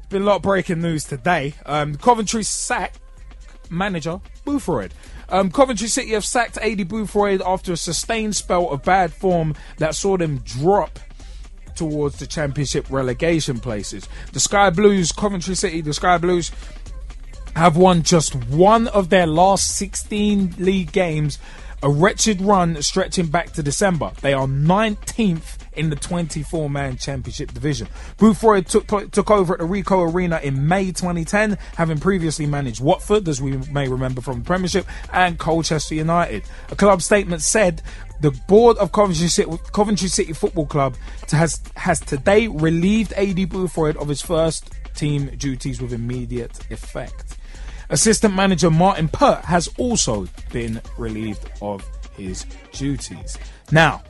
been a lot of breaking news today. Coventry sacked manager Boothroyd. Coventry City have sacked Aidy Boothroyd after a sustained spell of bad form that saw them drop towards the Championship relegation places. The Sky Blues, Coventry City, the Sky Blues have won just one of their last 16 league games, a wretched run stretching back to December. They are 19th in the 24-man Championship division. Boothroyd took over at the Rico Arena in May 2010, having previously managed Watford, as we may remember from the Premiership, and Colchester United. A club statement said the board of Coventry City Football Club has today relieved Aidy Boothroyd of his first team duties with immediate effect. Assistant manager Martin Pert has also been relieved of his duties. Now,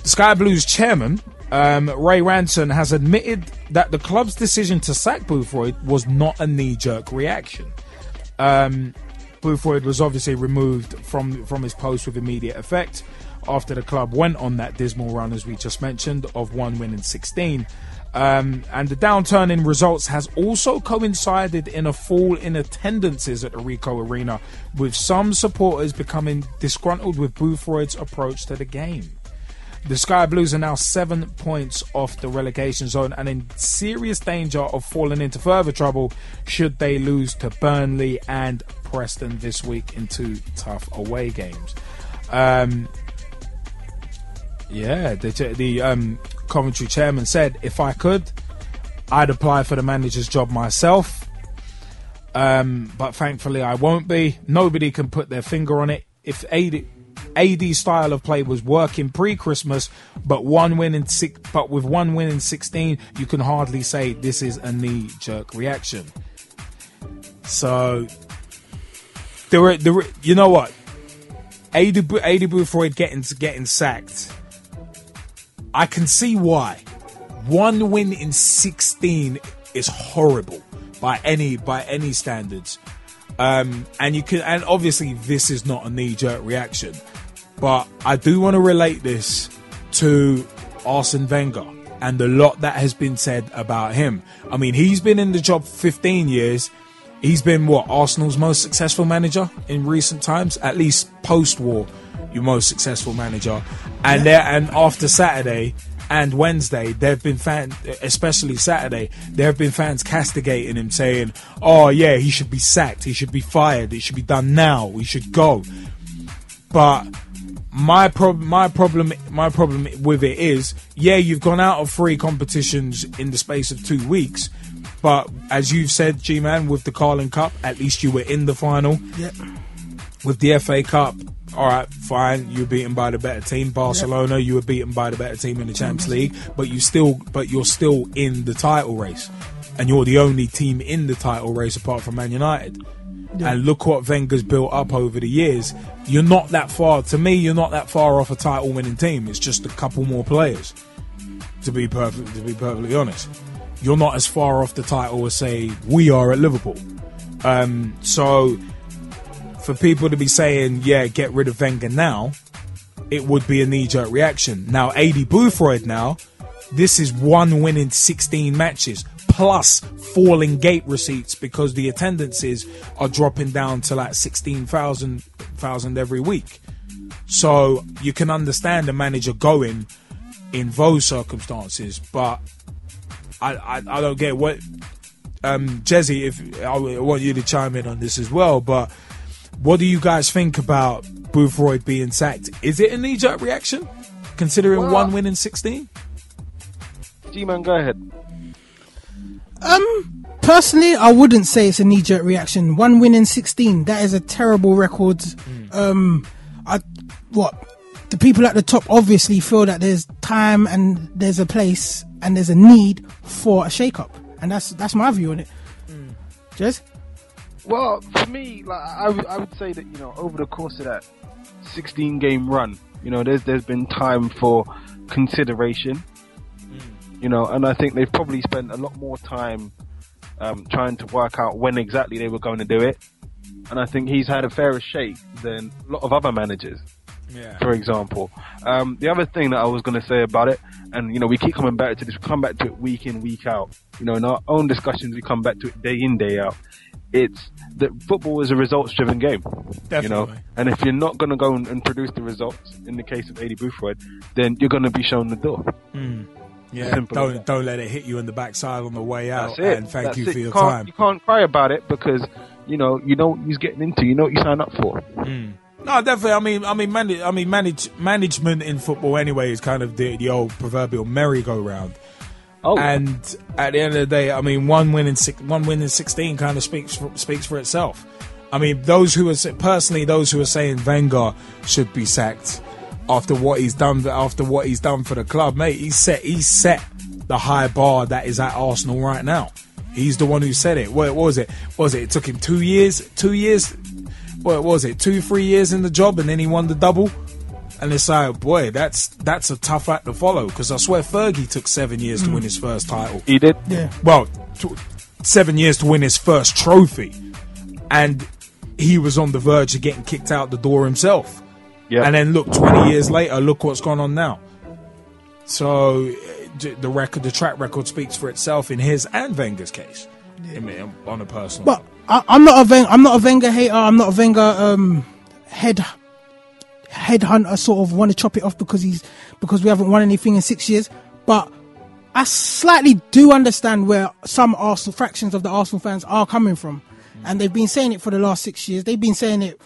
the Sky Blues chairman, Ray Ranson, has admitted that the club's decision to sack Boothroyd was not a knee-jerk reaction. Boothroyd was obviously removed from his post with immediate effect after the club went on that dismal run, as we just mentioned, of 1 win in 16. And the downturn in results has also coincided in a fall in attendances at the Rico Arena, with some supporters becoming disgruntled with Boothroyd's approach to the game. The Sky Blues are now 7 points off the relegation zone and in serious danger of falling into further trouble should they lose to Burnley and Preston this week in 2 tough away games. The Coventry chairman said, if I could, I'd apply for the manager's job myself. But thankfully I won't be. Nobody can put their finger on it. If AD's style of play was working pre-Christmas, but with 1 win in 16, you can hardly say this is a knee-jerk reaction. So, you know what? Aidy Boothroyd getting sacked, I can see why. 1 win in 16 is horrible by any standards. And obviously this is not a knee-jerk reaction, but I do want to relate this to Arsene Wenger and the lot that has been said about him. I mean, he's been in the job 15 years. He's been Arsenal's most successful manager in recent times, at least post-war, your most successful manager. And after Saturday and Wednesday, there have been fans, especially Saturday, there have been fans castigating him, saying, "Oh yeah, he should be sacked. He should be fired. It should be done now. He should go." But my problem with it is, yeah, you've gone out of 3 competitions in the space of 2 weeks. But as you've said, Gman, with the Carling Cup, at least you were in the final. Yep. With the FA Cup, all right, fine, you were beaten by the better team. Barcelona, you were beaten by the better team in the Champions League, but you're still in the title race, and you're the only team in the title race apart from Man United. Yeah. And look what Wenger's built up over the years. You're not that far. To me, you're not that far off a title-winning team. It's just a couple more players. To be perfectly honest, you're not as far off the title as, say, we are at Liverpool. So for people to be saying, yeah, get rid of Wenger now, it would be a knee-jerk reaction. Now, Aidy Boothroyd now, this is 1 win in 16 matches, plus falling gate receipts because the attendances are dropping down to like 16,000 every week. So you can understand the manager going in those circumstances, but I don't get what Gezzie, if I want you to chime in on this as well, but what do you guys think about Boothroyd being sacked? Is it a knee-jerk reaction, considering 1 win in 16? G-Man, go ahead. Personally, I wouldn't say it's a knee-jerk reaction. 1 win in 16, that is a terrible record. The people at the top obviously feel that there's time and there's a place and there's a need for a shake-up, and that's my view on it. Jez? Well, for me, like I would say that, over the course of that 16-game run, there's been time for consideration. And I think they've probably spent a lot more time trying to work out when exactly they were going to do it. And I think he's had a fairer shake than a lot of other managers. for example. The other thing that I was going to say about it, and, you know, we keep coming back to this, we come back to it week in, week out. You know, in our own discussions, we come back to it day in, day out. It's that football is a results-driven game. Definitely. You know, and if you're not going to go and produce the results, in the case of Aidy Boothroyd, then you're going to be shown the door. Yeah, don't let it hit you in the backside on the way out. And thank you for your time. You can't cry about it because you know what you're getting into. You know what you signed up for. No, definitely. Management in football anyway is kind of the old proverbial merry-go-round. Oh. And at the end of the day, I mean, one win in 16 kind of speaks for itself. I mean, those who are saying Wenger should be sacked after what he's done for the club, mate, he set the high bar that is at Arsenal right now. He's the one who said it. What was it? It took him 2 years? What was it? 2-3 years in the job, and then he won the double. And it's like, boy, that's a tough act to follow. Because I swear Fergie took 7 years to win his first title. He did. Yeah. Well, 7 years to win his first trophy, and he was on the verge of getting kicked out the door himself. Yeah. And then look, 20 years later, look what's gone on now. So the track record speaks for itself in his and Wenger's case. I mean, on a personal. But I'm not a Wenger hater. I'm not a Wenger headhunter. Sort of want to chop it off because we haven't won anything in 6 years. But I slightly do understand where some fractions of the Arsenal fans are coming from, and they've been saying it for the last 6 years. They've been saying it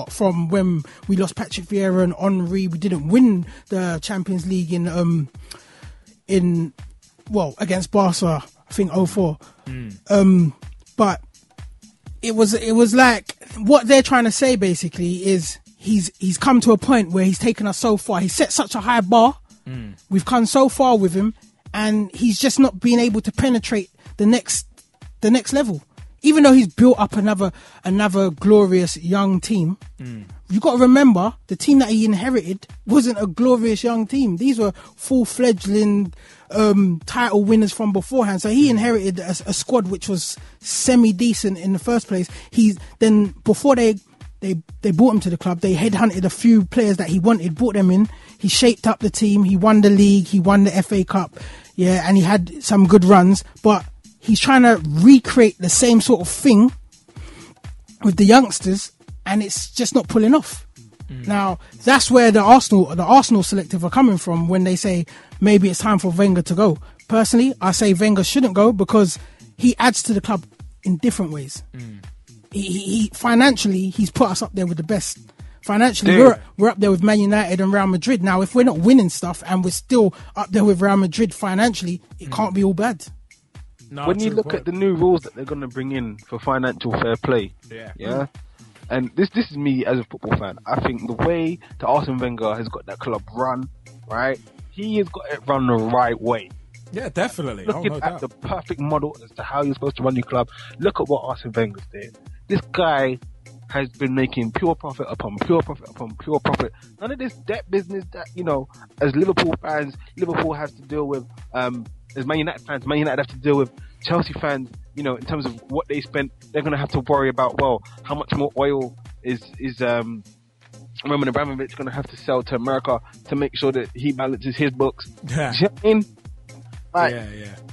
from when we lost Patrick Vieira and Henry. We didn't win the Champions League against Barca, I think 2004. But it was like what they're trying to say basically is he's come to a point where he's taken us so far. He set such a high bar. We've come so far with him, and he's just not been able to penetrate the next level. Even though he's built up another glorious young team, you've got to remember the team that he inherited wasn't a glorious young team. These were full-fledged title winners from beforehand. So he inherited a squad which was semi-decent in the first place. Before they brought him to the club, they headhunted a few players that he wanted, brought them in. He shaped up the team. He won the league. He won the FA Cup. Yeah, and he had some good runs, but he's trying to recreate the same sort of thing with the youngsters, and it's just not pulling off. Now, that's where the Arsenal selective are coming from when they say maybe it's time for Wenger to go. Personally, I say Wenger shouldn't go because he adds to the club in different ways. He financially, he's put us up there with the best. Financially, we're up there with Man United and Real Madrid. Now, if we're not winning stuff and we're still up there with Real Madrid financially, it can't be all bad. No, when you look at the new rules that they're going to bring in for financial fair play, and this is me as a football fan. I think the way that Arsene Wenger has got that club run, right? He has got it run the right way. Yeah, definitely. Looking at the perfect model as to how you're supposed to run your club. Look at what Arsene Wenger's doing. This guy has been making pure profit upon pure profit upon pure profit. None of this debt business that, you know, as Liverpool fans, Liverpool has to deal with. As Man United fans, Man United have to deal with. Chelsea fans, you know, in terms of what they spent, they're going to have to worry about, well, how much more oil is Roman Abramovich going to have to sell to America to make sure that he balances his books. Yeah. You know what I mean? Like,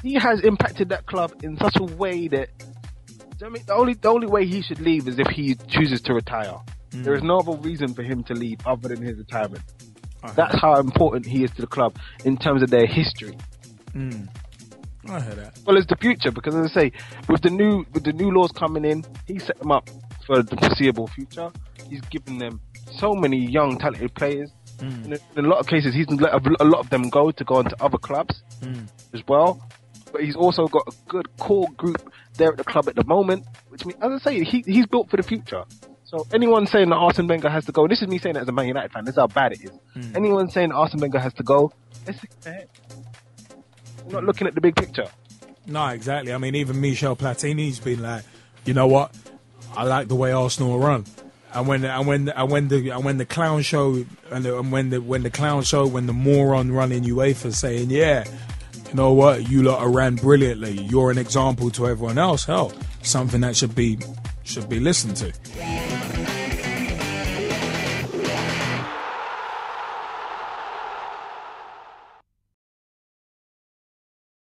he has impacted that club in such a way that, I mean, the only way he should leave is if he chooses to retire. There is no other reason for him to leave other than his retirement. That's how important he is to the club in terms of their history. I heard that. Well, it's the future, because as I say, with the new laws coming in, he set them up for the foreseeable future. He's given them so many young, talented players. In a lot of cases, he's let a lot of them go on to other clubs as well. But he's also got a good core group there at the club at the moment, which means, as I say, he's built for the future. So anyone saying that Arsene Wenger has to go, and this is me saying that as a Man United fan, this is how bad it is. Anyone saying Arsene Wenger has to go, let's look ahead. We're not looking at the big picture. No, exactly. I mean, even Michel Platini's been like, you know what? I like the way Arsenal run. And when the clown show when the moron running UEFA saying, yeah, you know what, you lot are ran brilliantly. You're an example to everyone else. Hell, something that should be listened to.